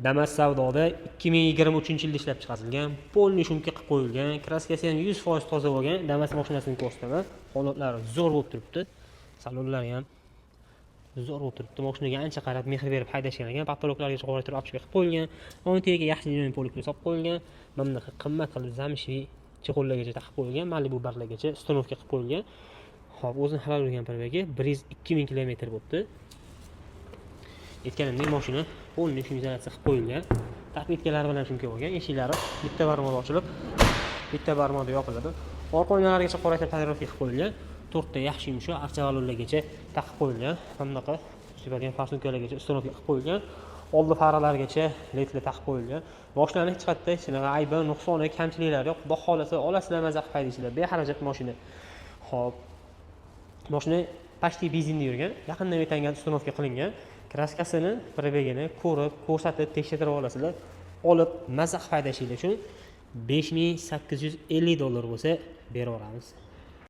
Damas savdoda 2023-yilda ishlab chiqarilgan, polni shumka qilib qo'yilgan, kraskasi ham 100% toza bo'lgan Damas mashinasini ko'rsataman. Holatlari zo'r bo'lib turibdi. Salonlari ham zo'r bo'lib turibdi. Mashinaga ancha qarab mehr berib haydashgan ekan. Patologlargacha qo'ytirib opchka qilib qo'yilgan. Uning tagiga yaxshi jo'yn polikli solib qo'yilgan. Mana bunaqa qimmat qilib zamshviy chexollargacha taqib qo'yilgan, Malibu barlargacha stonovka qilib qo'yilgan. Xo'p, o'zini halol bo'lgan probegi 102 000 km bo'libdi. Aytganimdek, mashina polni shum izolyatsiya qilib qo'yilgan. Taxtitkalari bilan shunga bo'lgan. Eshiklari bitta barmoqda ochilib, bitta barmoqda yopiladi. Orqa oynalargacha qoraytirib tayyorlab qilib qo'yilgan. 4 ta yaxshi yumshoq archa valonlargacha taqib qo'yilgan. Bunaqa sibadigan farsumkalargacha ustonovka qilib qo'yilgan. Oldi faralargacha ledlar taqib qo'yilgan. Mashinaning hech qayerda hech qanaqa aybi, nuqsoni, kamchiliklari yo'q. Xudo xolasa olasizlar, maza qilib haydaysizlar. Beharajat mashina. Xo'p. Mashina pashti benzinda yurgan, yaqindan metangan ustonovka qilingan. Kraskasini, probegini ko'rib, ko'rsatib, tekshirib olasizlar. Olib maza qilib haydashinglar uchun $5850 bo'lsa beraveramiz.